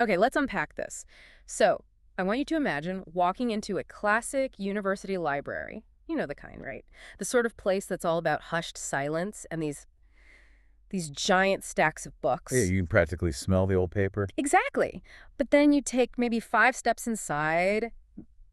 Okay, let's unpack this. So, I want you to imagine walking into a classic university library. You know the kind, right? The sort of place that's all about hushed silence and these giant stacks of Yeah, books. you can practically smell the old paper. Exactly. But then you take maybe 5 steps inside,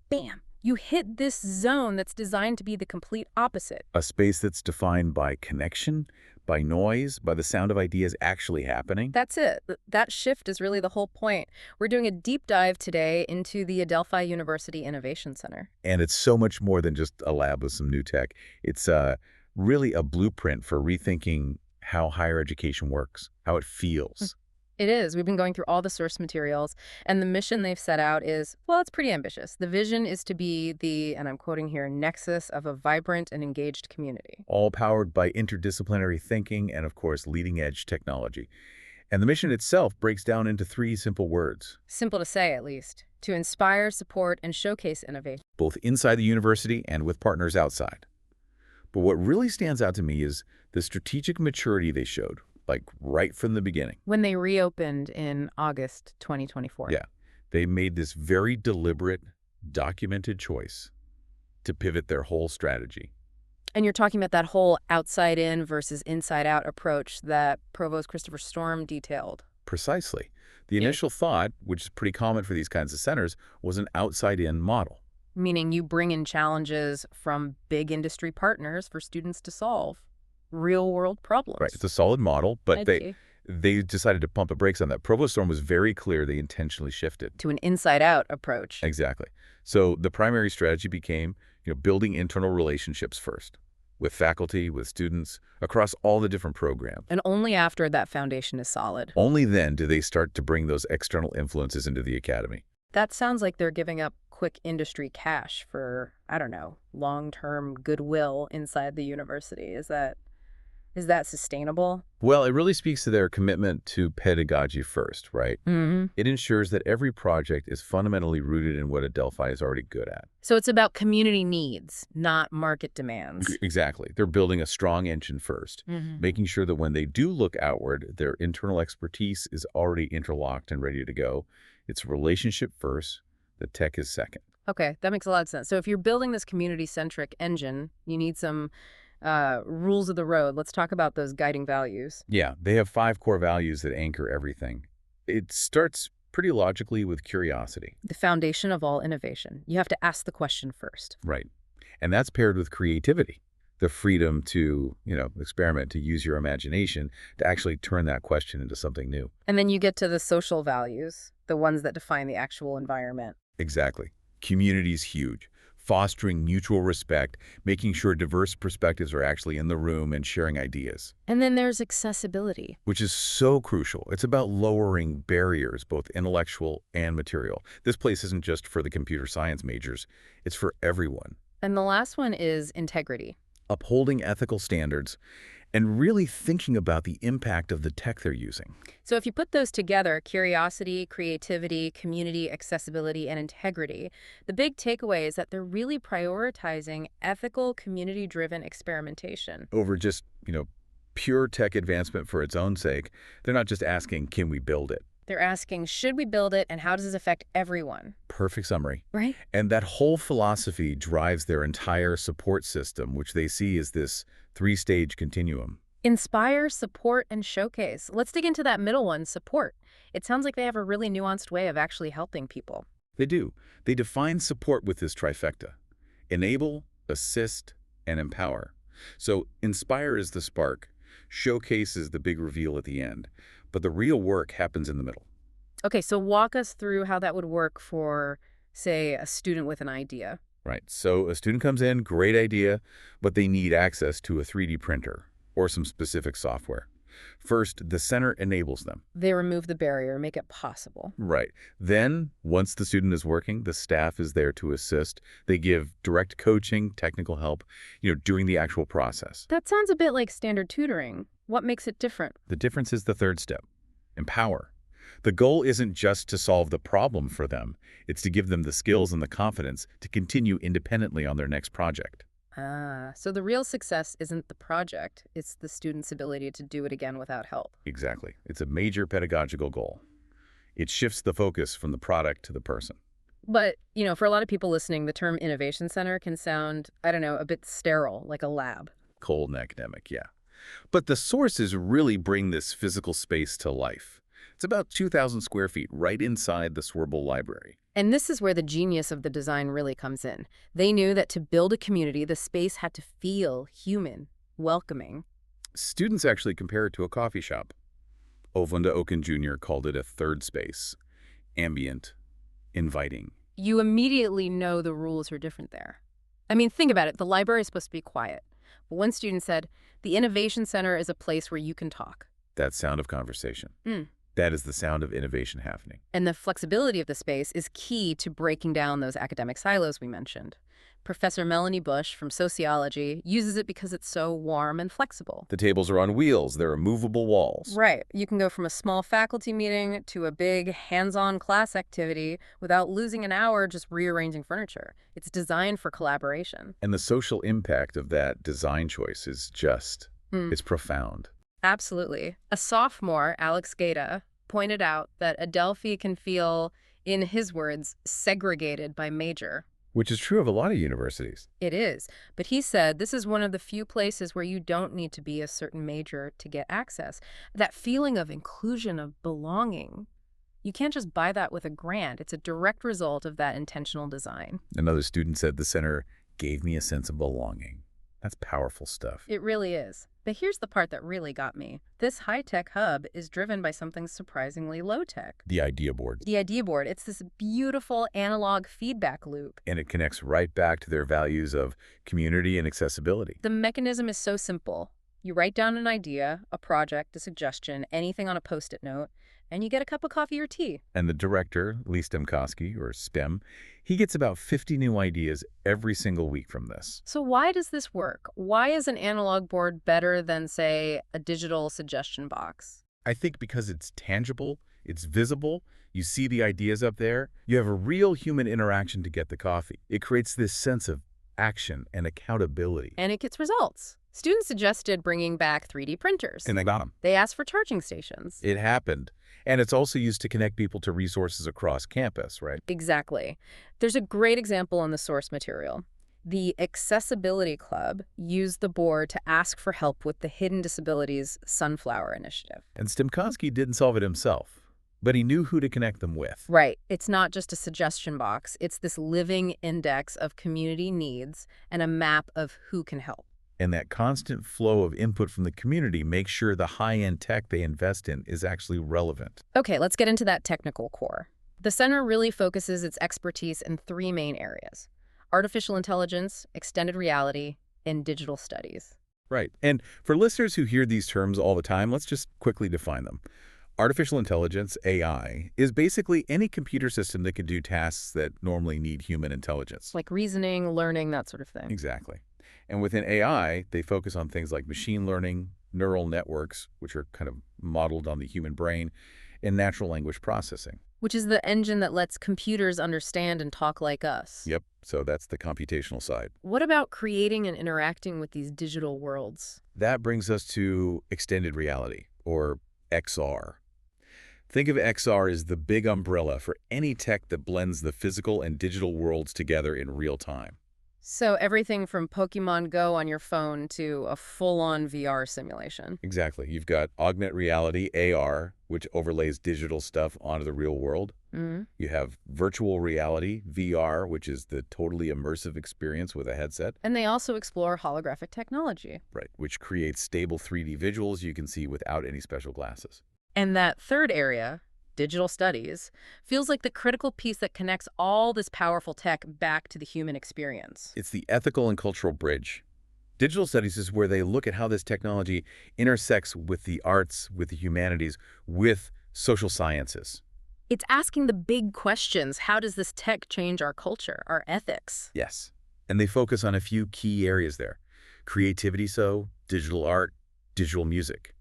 bam, you hit this zone that's designed to be the complete opposite. A space that's defined by connection, by noise, by the sound of ideas actually happening. That's it. That shift is really the whole point. We're doing a deep dive today into the Adelphi University Innovation Center. And it's so much more than just a lab with some new tech. It's really a blueprint for rethinking how higher education works, how it feels. It is. We've been going through all the source materials, and the mission they've set out is, well, it's pretty ambitious. The vision is to be the, and I'm quoting here, nexus of a vibrant and engaged community. All powered by interdisciplinary thinking and, of course, leading-edge technology. And the mission itself breaks down into 3 simple words, Simple to say, at least. To inspire, support, and showcase innovation. both inside the university and with partners outside. But what really stands out to me is the strategic maturity they showed, like right from the beginning. When they reopened in August 2024. Yeah, they made this very deliberate, documented choice to pivot their whole strategy. And you're talking about that whole outside-in versus inside-out approach that Provost Christopher Storm detailed. Precisely. The Yeah. initial thought, which is pretty common for these kinds of centers, was an outside-in model. Meaning you bring in challenges from big industry partners for students to solve real-world problems. Right. It's a solid model, but I they see. they decided to pump the brakes on that. Provost Storm was very clear they intentionally shifted. To an inside-out approach. Exactly. So the primary strategy became, building internal relationships first, with faculty, with students, across all the different programs. And only after that foundation is solid. Only then do they start to bring those external influences into the academy. That sounds like they're giving up quick industry cash for, I don't know, long-term goodwill inside the university. Is that sustainable? Well, it really speaks to their commitment to pedagogy first, right? Mm-hmm. It ensures that every project is fundamentally rooted in what Adelphi is already good at. So it's about community needs, not market demands. Exactly. They're building a strong engine first, Mm-hmm. making sure that when they do look outward, their internal expertise is already interlocked and ready to go. It's relationship first, the tech is second. Okay, that makes a lot of sense. So if you're building this community-centric engine, you need some rules of the road. Let's talk about those guiding values. Yeah, they have 5 core values that anchor everything. It starts pretty logically with curiosity. The foundation of all innovation. You have to ask the question first. Right. And that's paired with creativity, the freedom to, experiment, to use your imagination, to actually turn that question into something new. And then you get to the social values, the ones that define the actual environment. Exactly. Community is huge. Fostering mutual respect, making sure diverse perspectives are actually in the room and sharing ideas, And then there's accessibility. which is so crucial. It's about lowering barriers, both intellectual and material. This place isn't just for the computer science majors. It's for everyone. And the last one is integrity. Upholding ethical standards and really thinking about the impact of the tech they're using. So if you put those together, curiosity, creativity, community, accessibility, and integrity, the big takeaway is that they're really prioritizing ethical, community-driven experimentation. Over just, pure tech advancement for its own sake, they're not just asking, can we build it? They're asking, should we build it, and how does this affect everyone? Perfect summary. Right? And that whole philosophy drives their entire support system, which they see as this 3-stage continuum. Inspire, support, and showcase. Let's dig into that middle one, support. It sounds like they have a really nuanced way of actually helping people. They do. They define support with this trifecta: enable, assist, and empower. So inspire is the spark, showcase is the big reveal at the end, but the real work happens in the middle. Okay, so walk us through how that would work for, say, a student with an idea. Right. So a student comes in, great idea, but they need access to a 3D printer or some specific software. First, the center enables them. They remove the barrier, make it possible. Right. Then, once the student is working, the staff is there to assist. They give direct coaching, technical help, during the actual process. That sounds a bit like standard tutoring. What makes it different? The difference is the third step: empower. The goal isn't just to solve the problem for them. It's to give them the skills and the confidence to continue independently on their next project. So the real success isn't the project, it's the student's ability to do it again without help. Exactly. It's a major pedagogical goal. It shifts the focus from the product to the person. But, for a lot of people listening, the term innovation center can sound, I don't know, a bit sterile, like a lab. Cold and academic, yeah. But the sources really bring this physical space to life. It's about 2,000 square feet right inside the Swerble Library. And this is where the genius of the design really comes in. They knew that to build a community, the space had to feel human, welcoming. Students actually compare it to a coffee shop. Ovunda Oken Jr. called it a third space, ambient, inviting. You immediately know the rules are different there. I mean, think about it. The library is supposed to be quiet. But one student said, the Innovation Center is a place where you can talk. That sound of conversation. That is the sound of innovation happening. And the flexibility of the space is key to breaking down those academic silos we mentioned. Professor Melanie Bush from sociology uses it because it's so warm and flexible. The tables are on wheels. There are movable walls. Right. You can go from a small faculty meeting to a big hands-on class activity without losing an hour just rearranging furniture. It's designed for collaboration. And the social impact of that design choice is just, it's profound. Absolutely. A sophomore, Alex Gaeta, pointed out that Adelphi can feel, in his words, segregated by major. Which is true of a lot of universities. It is. But he said this is one of the few places where you don't need to be a certain major to get access. That feeling of inclusion, of belonging, you can't just buy that with a grant. It's a direct result of that intentional design. Another student said the center gave me a sense of belonging. That's powerful stuff. It really is. But here's the part that really got me. This high-tech hub is driven by something surprisingly low-tech. The idea board. The idea board. It's this beautiful analog feedback loop. And it connects right back to their values of community and accessibility. The mechanism is so simple. You write down an idea, a project, a suggestion, anything on a Post-it note, and you get a cup of coffee or tea. And the director, Lee Stemkowski, or STEM, he gets about 50 new ideas every single week from this. So why does this work? Why is an analog board better than, say, a digital suggestion box? I think because it's tangible, it's visible, you see the ideas up there, you have a real human interaction to get the coffee. It creates this sense of action and accountability. And it gets results. Students suggested bringing back 3D printers. And they got them. They asked for charging stations. It happened. And it's also used to connect people to resources across campus, right? Exactly. There's a great example in the source material. The Accessibility Club used the board to ask for help with the Hidden Disabilities Sunflower Initiative. And Stemkowski didn't solve it himself, but he knew who to connect them with. Right. It's not just a suggestion box. It's this living index of community needs and a map of who can help. And that constant flow of input from the community makes sure the high-end tech they invest in is actually relevant. Okay, let's get into that technical core. The center really focuses its expertise in 3 main areas: artificial intelligence, extended reality, and digital studies. Right. And for listeners who hear these terms all the time, let's just quickly define them. Artificial intelligence, AI, is basically any computer system that can do tasks that normally need human intelligence. Like reasoning, learning, that sort of thing. Exactly. And within AI, they focus on things like machine learning, neural networks, which are kind of modeled on the human brain, and natural language processing. Which is the engine that lets computers understand and talk like us. Yep, so that's the computational side. What about creating and interacting with these digital worlds? That brings us to extended reality, or XR. Think of XR as the big umbrella for any tech that blends the physical and digital worlds together in real time. So everything from Pokemon Go on your phone to a full-on VR simulation. Exactly. You've got augmented reality, AR, which overlays digital stuff onto the real world. You have virtual reality, VR, which is the totally immersive experience with a headset. And they also explore holographic technology. Right, which creates stable 3D visuals you can see without any special glasses. And that third area, digital studies, feels like the critical piece that connects all this powerful tech back to the human experience. It's the ethical and cultural bridge. Digital studies is where they look at how this technology intersects with the arts, with the humanities, with social sciences. It's asking the big questions. How does this tech change our culture, our ethics? Yes, and they focus on a few key areas there. Creativity, so digital art, digital music.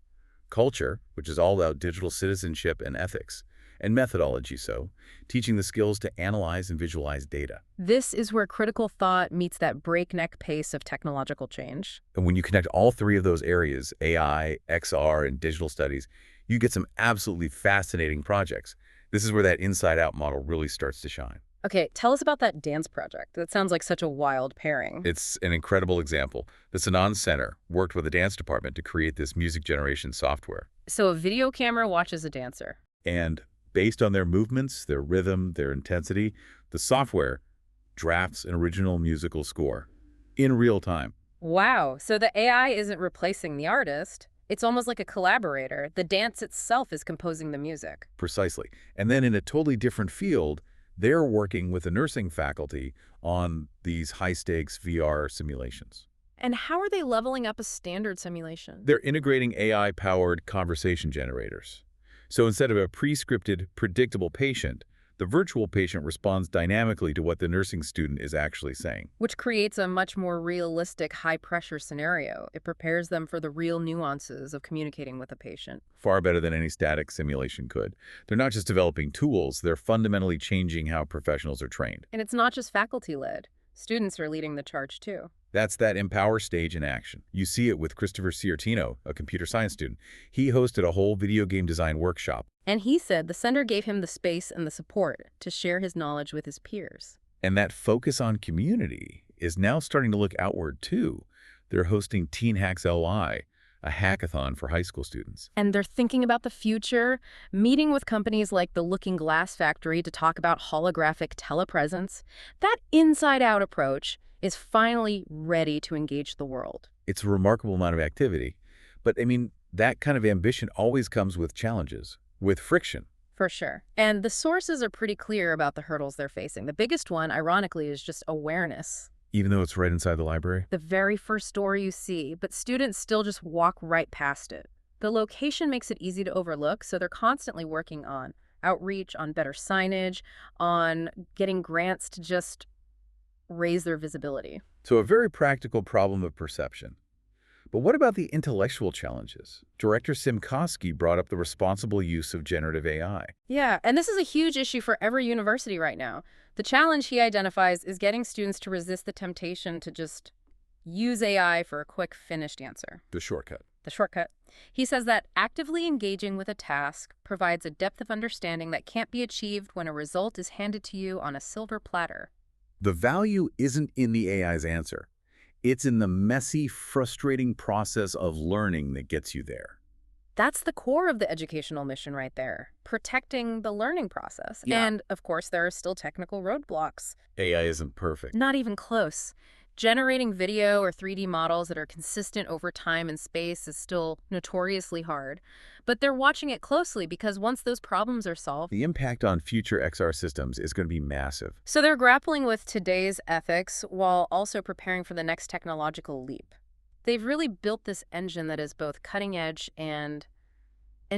Culture, which is all about digital citizenship and ethics. And methodology, so teaching the skills to analyze and visualize data. This is where critical thought meets that breakneck pace of technological change. And when you connect all 3 of those areas, AI, XR, and digital studies, you get some absolutely fascinating projects. This is where that inside-out model really starts to shine. Okay, tell us about that dance project. That sounds like such a wild pairing. It's an incredible example. The Sanan Center worked with the dance department to create this music generation software. So a video camera watches a dancer. And based on their movements, their rhythm, their intensity, the software drafts an original musical score in real time. Wow, so the AI isn't replacing the artist. It's almost like a collaborator. The dance itself is composing the music. Precisely. And then in a totally different field, they're working with the nursing faculty on these high-stakes VR simulations. And how are they leveling up a standard simulation? They're integrating AI-powered conversation generators. So instead of a pre-scripted, predictable patient, the virtual patient responds dynamically to what the nursing student is actually saying. Which creates a much more realistic, high-pressure scenario. It prepares them for the real nuances of communicating with a patient. Far better than any static simulation could. They're not just developing tools, they're fundamentally changing how professionals are trained. And it's not just faculty-led. Students are leading the charge, too. That's that empower stage in action. You see it with Christopher Ciartino, a computer science student. He hosted a whole video game design workshop. And he said the center gave him the space and the support to share his knowledge with his peers. And that focus on community is now starting to look outward, too. They're hosting Teen Hacks LI, a hackathon for high school students. And they're thinking about the future, meeting with companies like the Looking Glass Factory to talk about holographic telepresence. That inside-out approach is finally ready to engage the world. It's a remarkable amount of activity. But, I mean, that kind of ambition always comes with challenges, with friction. For sure. And the sources are pretty clear about the hurdles they're facing. The biggest one, ironically, is just awareness. Even though it's right inside the library? The very first door you see, but students still just walk right past it. The location makes it easy to overlook, so they're constantly working on outreach, on better signage, on getting grants to just raise their visibility. So a very practical problem of perception. But what about the intellectual challenges? Director Simkowski brought up the responsible use of generative AI. Yeah, and this is a huge issue for every university right now. The challenge he identifies is getting students to resist the temptation to just use AI for a quick, finished answer. The shortcut. The shortcut. He says that actively engaging with a task provides a depth of understanding that can't be achieved when a result is handed to you on a silver platter. The value isn't in the AI's answer. It's in the messy, frustrating process of learning that gets you there. That's the core of the educational mission right there, protecting the learning process. Yeah. And, of course, there are still technical roadblocks. AI isn't perfect. Not even close. Generating video or 3D models that are consistent over time and space is still notoriously hard. But they're watching it closely because once those problems are solved, The impact on future XR systems is going to be massive. so they're grappling with today's ethics while also preparing for the next technological leap. They've really built this engine that is both cutting edge and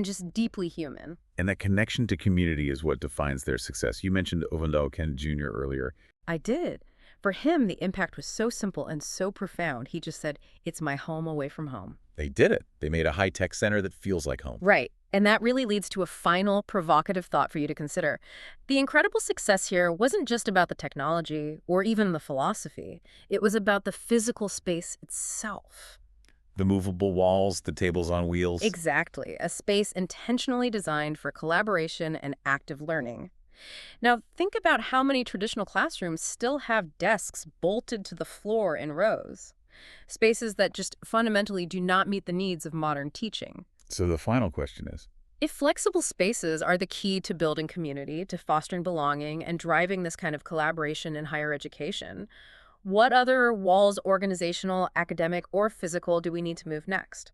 just deeply human. And that connection to community is what defines their success. You mentioned Ovendal Ken Jr. earlier. I did. For him, the impact was so simple and so profound. He just said, "It's my home away from home." They did it. They made a high-tech center that feels like home. Right. And that really leads to a final provocative thought for you to consider. The incredible success here wasn't just about the technology or even the philosophy. It was about the physical space itself. The movable walls, the tables on wheels. Exactly. A space intentionally designed for collaboration and active learning. Now, think about how many traditional classrooms still have desks bolted to the floor in rows. Spaces that just fundamentally do not meet the needs of modern teaching. So the final question is, If flexible spaces are the key to building community, to fostering belonging, and driving this kind of collaboration in higher education, what other walls, organizational, academic, or physical, do we need to move next?